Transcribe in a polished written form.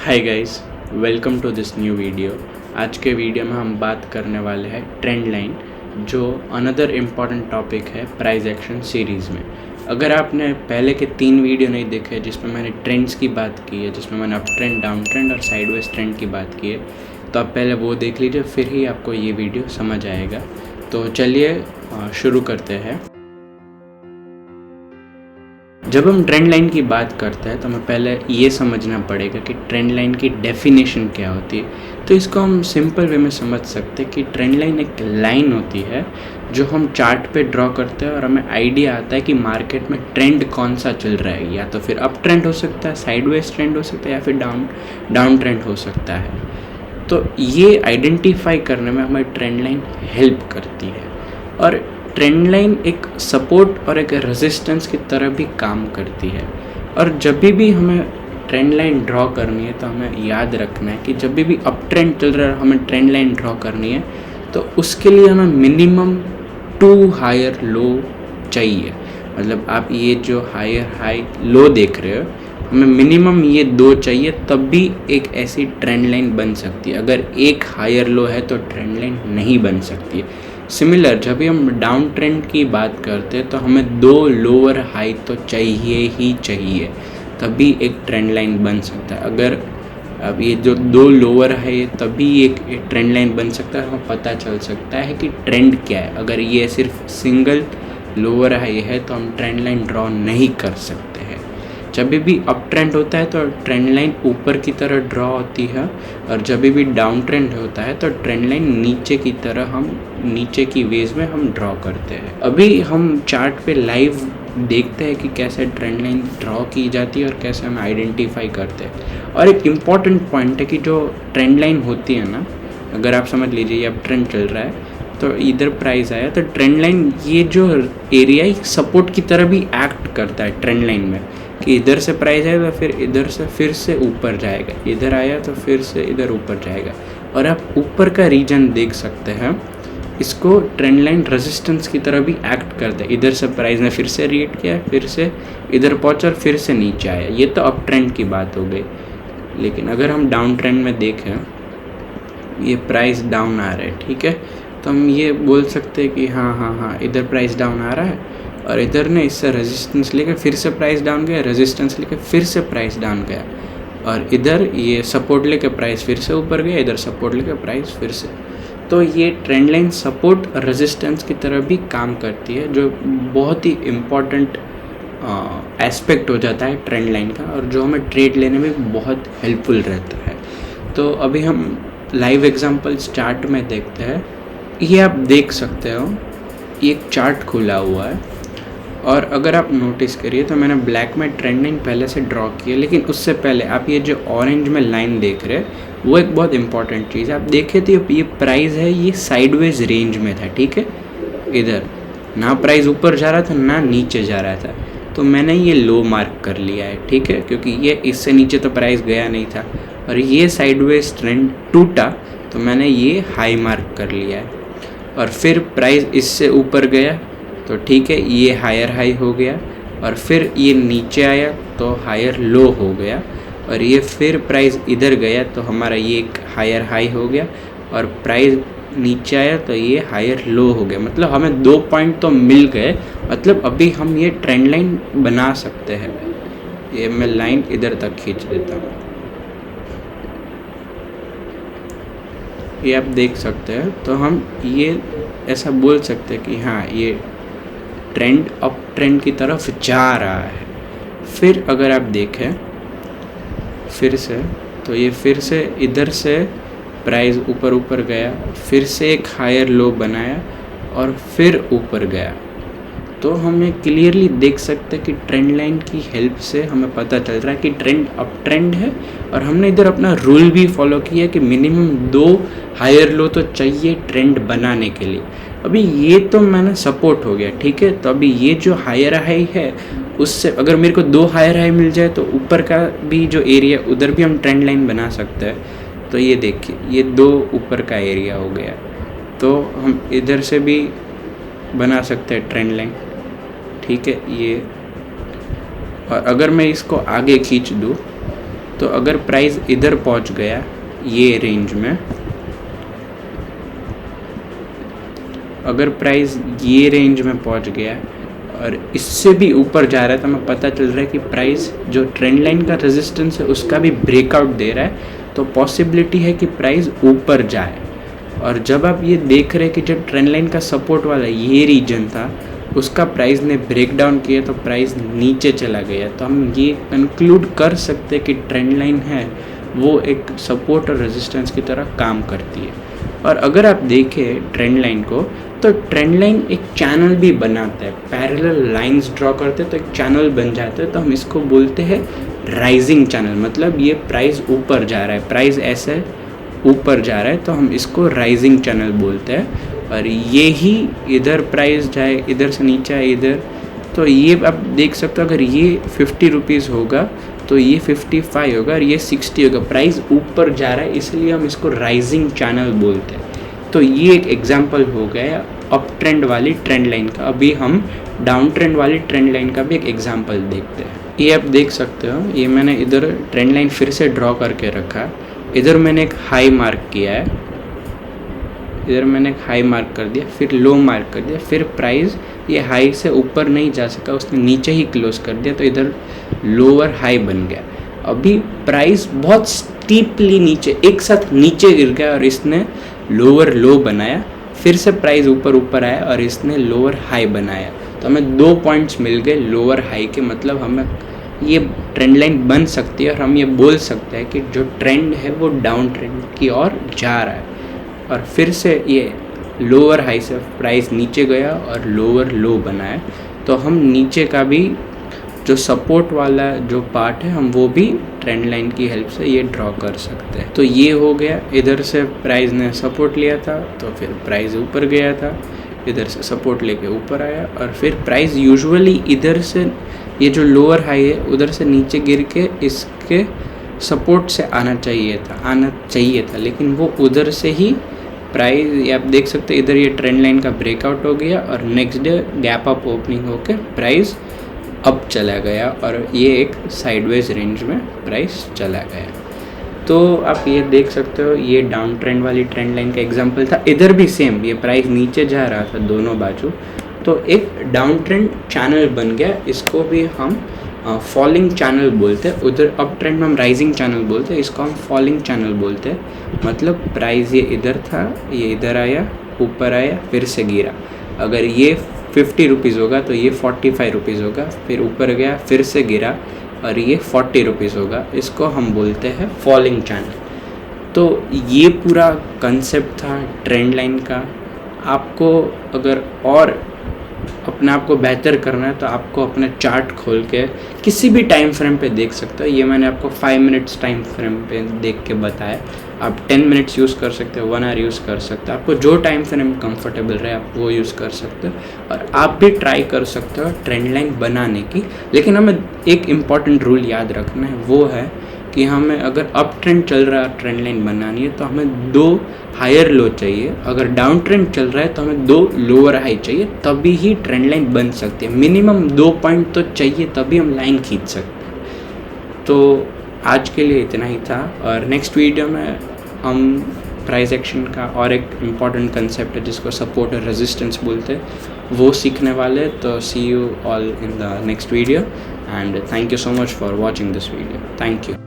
Hi guys, welcome to this new video. आज के video में हम बात करने वाले हैं ट्रेंड लाइन, जो अनदर इम्पॉर्टेंट टॉपिक है प्राइस एक्शन सीरीज़ में। अगर आपने पहले के 3 वीडियो नहीं देखे जिसमें मैंने ट्रेंड्स की बात की है, जिसमें मैंने अप ट्रेंड, डाउन ट्रेंड और साइडवेज ट्रेंड की बात की है, तो आप पहले वो देख लीजिए, फिर ही आपको ये वीडियो समझ आएगा। तो चलिए शुरू करते हैं। जब हम ट्रेंड लाइन की बात करते हैं तो हमें पहले ये समझना पड़ेगा कि ट्रेंड लाइन की डेफिनेशन क्या होती है। तो इसको हम सिंपल वे में समझ सकते हैं कि ट्रेंड लाइन एक लाइन होती है जो हम चार्ट पे ड्रॉ करते हैं और हमें आइडिया आता है कि मार्केट में ट्रेंड कौन सा चल रहा है। या तो फिर अप ट्रेंड हो सकता है, साइडवेज ट्रेंड हो सकता है, या फिर डाउन ट्रेंड हो सकता है। तो ये आइडेंटिफाई करने में हमें ट्रेंड लाइन हेल्प करती है। और ट्रेंड लाइन एक सपोर्ट और एक रेजिस्टेंस की तरह भी काम करती है। और जब भी हमें ट्रेंड लाइन ड्रॉ करनी है तो हमें याद रखना है कि जब भी अप ट्रेंड चल रहा है हमें ट्रेंड लाइन ड्रॉ करनी है, तो उसके लिए हमें मिनिमम 2 हायर लो चाहिए। मतलब आप ये जो हायर हाई लो देख रहे हो, हमें मिनिमम ये 2 चाहिए, तब भी एक ऐसी ट्रेंड लाइन बन सकती है। अगर एक हायर लो है तो ट्रेंड लाइन नहीं बन सकती है। सिमिलर जब भी हम डाउन ट्रेंड की बात करते हैं तो हमें 2 लोअर हाई तो चाहिए ही चाहिए, तभी एक ट्रेंड लाइन बन सकता है। अगर अब ये जो 2 लोअर है तभी एक ट्रेंड लाइन बन सकता है, हमें पता चल सकता है कि ट्रेंड क्या है। अगर ये सिर्फ सिंगल लोअर हाई है तो हम ट्रेंड लाइन ड्रॉ नहीं कर सकते हैं। जब भी अप ट्रेंड होता है तो ट्रेंड लाइन ऊपर की तरह ड्रॉ होती है, और जब भी डाउन ट्रेंड होता है तो ट्रेंड लाइन नीचे की तरह हम नीचे की वेज में हम ड्रॉ करते हैं। अभी हम चार्ट पे लाइव देखते हैं कि कैसे ट्रेंड लाइन ड्रॉ की जाती है और कैसे हम आइडेंटिफाई करते हैं। और एक इम्पॉर्टेंट पॉइंट है कि जो ट्रेंड लाइन होती है ना, अगर आप समझ लीजिए ये अब ट्रेंड चल रहा है तो इधर प्राइस आया, तो ट्रेंड लाइन ये जो एरिया है सपोर्ट की तरह भी एक्ट करता है ट्रेंड लाइन में, कि इधर से प्राइस आएगा फिर इधर से फिर से ऊपर जाएगा, इधर आया तो फिर से इधर ऊपर जाएगा। और आप ऊपर का रीजन देख सकते हैं, इसको ट्रेंड लाइन रेजिस्टेंस की तरह भी एक्ट करता है। इधर से प्राइस ने फिर से रिएक्ट किया, फिर से इधर पहुंचा और फिर से नीचे आया। ये तो अप ट्रेंड की बात हो गई। लेकिन अगर हम डाउन ट्रेंड में देखें, ये प्राइस डाउन आ रहा है, ठीक है, तो हम ये बोल सकते हैं कि हाँ इधर प्राइस डाउन आ रहा है, और इधर ने इससे रेजिस्टेंस लेके फिर से प्राइस डाउन गया, रेजिस्टेंस लेके फिर से प्राइस डाउन गया, और इधर ये सपोर्ट लेके प्राइस फिर से ऊपर गया, इधर सपोर्ट लेके प्राइस फिर से। तो ये ट्रेंड लाइन सपोर्ट रेजिस्टेंस की तरह भी काम करती है, जो बहुत ही इम्पॉर्टेंट एस्पेक्ट हो जाता है ट्रेंड लाइन का, और जो हमें ट्रेड लेने में बहुत हेल्पफुल रहता है। तो अभी हम लाइव एग्जांपल्स चार्ट में देखते हैं। ये आप देख सकते हो, एक चार्ट खुला हुआ है, और अगर आप नोटिस करिए तो मैंने ब्लैक में ट्रेंड लाइन पहले से ड्रॉ की है। लेकिन उससे पहले आप ये जो ऑरेंज में लाइन देख रहे हैं, वो एक बहुत इंपॉर्टेंट चीज़ है। आप देखें तो ये प्राइस है, ये साइडवेज रेंज में था, ठीक है। इधर ना प्राइस ऊपर जा रहा था ना नीचे जा रहा था, तो मैंने ये लो मार्क कर लिया है, ठीक है, क्योंकि ये इससे नीचे तो प्राइस गया नहीं था। और ये साइडवेज ट्रेंड टूटा तो मैंने ये हाई मार्क कर लिया है। और फिर प्राइस इससे ऊपर गया तो ठीक है, ये हायर हाई हो गया, और फिर ये नीचे आया तो हायर लो हो गया, और ये फिर प्राइस इधर गया तो हमारा ये एक हायर हाई हो गया, और प्राइस नीचे आया तो ये हायर लो हो गया। मतलब हमें 2 पॉइंट तो मिल गए। मतलब अभी हम ये ट्रेंड लाइन बना सकते हैं। ये मैं लाइन इधर तक खींच देता हूँ, ये आप देख सकते हैं। तो हम ये ऐसा बोल सकते हैं कि हाँ, ये ट्रेंड अप ट्रेंड की तरफ जा रहा है। फिर अगर आप देखें फिर से, तो ये फिर से इधर से प्राइस ऊपर गया, फिर से एक हायर लो बनाया और फिर ऊपर गया। तो हम ये क्लियरली देख सकते हैं कि ट्रेंड लाइन की हेल्प से हमें पता चल रहा है कि ट्रेंड अप ट्रेंड है। और हमने इधर अपना रूल भी फॉलो किया कि मिनिमम 2 हायर लो तो चाहिए ट्रेंड बनाने के लिए। अभी ये तो मैंने सपोर्ट हो गया, ठीक है। तो अभी ये जो हायर हाई है, उससे अगर मेरे को 2 हायर हाई मिल जाए तो ऊपर का भी जो एरिया, उधर भी हम ट्रेंड लाइन बना सकते हैं। तो ये देखिए, ये 2 ऊपर का एरिया हो गया, तो हम इधर से भी बना सकते हैं ट्रेंड लाइन, ठीक है। ये और अगर मैं इसको आगे खींच दूँ तो अगर प्राइस इधर पहुंच गया ये रेंज में, अगर प्राइस ये रेंज में पहुंच गया और इससे भी ऊपर जा रहा है तो हमें पता चल रहा है कि प्राइस जो ट्रेंड लाइन का रेजिस्टेंस है उसका भी ब्रेकआउट दे रहा है, तो पॉसिबिलिटी है कि प्राइस ऊपर जाए। और जब आप ये देख रहे हैं कि जो ट्रेंड लाइन का सपोर्ट वाला ये रीजन था उसका प्राइस ने ब्रेक डाउन किया तो प्राइस नीचे चला गया, तो हम ये कंक्लूड कर सकते हैं कि ट्रेंड लाइन है वो एक सपोर्ट और रेजिस्टेंस की तरह काम करती है। और अगर आप देखें ट्रेंड लाइन को तो ट्रेंड लाइन एक चैनल भी बनाता है, पैरेलल लाइंस ड्रॉ करते हैं तो एक चैनल बन जाता है, तो हम इसको बोलते हैं राइजिंग चैनल। मतलब ये प्राइस ऊपर जा रहा है, प्राइस ऐसे ऊपर जा रहा है तो हम इसको राइजिंग चैनल बोलते हैं। और ये ही इधर प्राइस जाए, इधर से नीचे आए इधर, तो ये आप देख सकते हो अगर ये 50 रुपीज़ होगा तो ये 55 होगा और ये 60 होगा, प्राइस ऊपर जा रहा है इसलिए हम इसको राइजिंग चैनल बोलते हैं। तो ये एक एग्जांपल हो गया अप ट्रेंड वाली ट्रेंड लाइन का। अभी हम डाउन ट्रेंड वाली ट्रेंड लाइन का भी एक एग्जांपल देखते हैं। ये आप देख सकते हो, ये मैंने इधर ट्रेंड लाइन फिर से ड्रॉ करके रखा, इधर मैंने एक हाई मार्क किया है, इधर मैंने एक हाई मार्क कर दिया, फिर लो मार्क कर दिया, फिर प्राइस ये हाई से ऊपर नहीं जा सका, उसने नीचे ही क्लोज कर दिया तो इधर लोअर हाई बन गया। अभी प्राइस बहुत स्टीपली नीचे एक साथ नीचे गिर गया और इसने लोअर लो बनाया, फिर से प्राइस ऊपर आया और इसने लोअर हाई बनाया, तो हमें 2 पॉइंट्स मिल गए लोअर हाई के। मतलब हमें ये ट्रेंड लाइन बन सकती है और हम ये बोल सकते हैं कि जो ट्रेंड है वो डाउन ट्रेंड की ओर जा रहा है। और फिर से ये लोअर हाई से प्राइस नीचे गया और लोअर लो बनाया, तो हम नीचे का भी जो सपोर्ट वाला जो पार्ट है हम वो भी ट्रेंड लाइन की हेल्प से ये ड्रॉ कर सकते हैं। तो ये हो गया, इधर से प्राइस ने सपोर्ट लिया था तो फिर प्राइस ऊपर गया था, इधर से सपोर्ट लेके ऊपर आया और फिर प्राइस यूजुअली इधर से ये जो लोअर हाई है उधर से नीचे गिर के इसके सपोर्ट से आना चाहिए था, लेकिन वो उधर से ही प्राइस आप देख सकते हैं इधर ये ट्रेंड लाइन का ब्रेकआउट हो गया और next day gap up opening होके प्राइस अप चला गया और ये एक साइडवेज रेंज में प्राइस चला गया। तो आप ये देख सकते हो ये डाउन ट्रेंड वाली ट्रेंड लाइन का एग्जांपल था। इधर भी सेम, ये प्राइस नीचे जा रहा था दोनों बाजू, तो एक डाउन ट्रेंड चैनल बन गया, इसको भी हम फॉलिंग चैनल बोलते हैं। उधर अप ट्रेंड में हम राइजिंग चैनल बोलते हैं, इसको हम फॉलिंग चैनल बोलते हैं। मतलब प्राइस ये इधर था, ये इधर आया, ऊपर आया, फिर से गिरा। अगर ये 50 रुपीज़ होगा तो ये 45 रुपीज़ होगा, फिर ऊपर गया, फिर से गिरा और ये 40 रुपीज़ होगा। इसको हम बोलते हैं फॉलिंग चैनल। तो ये पूरा कंसेप्ट था ट्रेंड लाइन का। आपको अगर और अपने आप को बेहतर करना है तो आपको अपने चार्ट खोल के किसी भी टाइम फ्रेम पे देख सकते हो। ये मैंने आपको 5 मिनट्स टाइम फ्रेम पे देख के बताया। आप 10 मिनट्स यूज़ कर सकते हो, 1 आवर यूज़ कर सकते हो, आपको जो टाइम फ्रेम कंफर्टेबल रहे आप वो यूज़ कर सकते हो। और आप भी ट्राई कर सकते हो ट्रेंड लाइन बनाने की। लेकिन हमें एक इम्पॉर्टेंट रूल याद रखना है, वो है कि हमें अगर अप ट्रेंड चल रहा है ट्रेंड लाइन बनानी है तो हमें 2 हायर लो चाहिए। अगर डाउन ट्रेंड चल रहा है तो हमें 2 लोअर हाई चाहिए, तभी ही ट्रेंड लाइन बन सकती है। मिनिमम 2 पॉइंट तो चाहिए, तभी हम लाइन खींच सकते हैं। तो आज के लिए इतना ही था और नेक्स्ट वीडियो में हम प्राइस एक्शन का और एक इम्पॉर्टेंट कंसेप्ट है जिसको सपोर्ट और रेजिस्टेंस बोलते हैं वो सीखने वाले। तो see you all in the next video and thank you so much for watching this video. Thank you.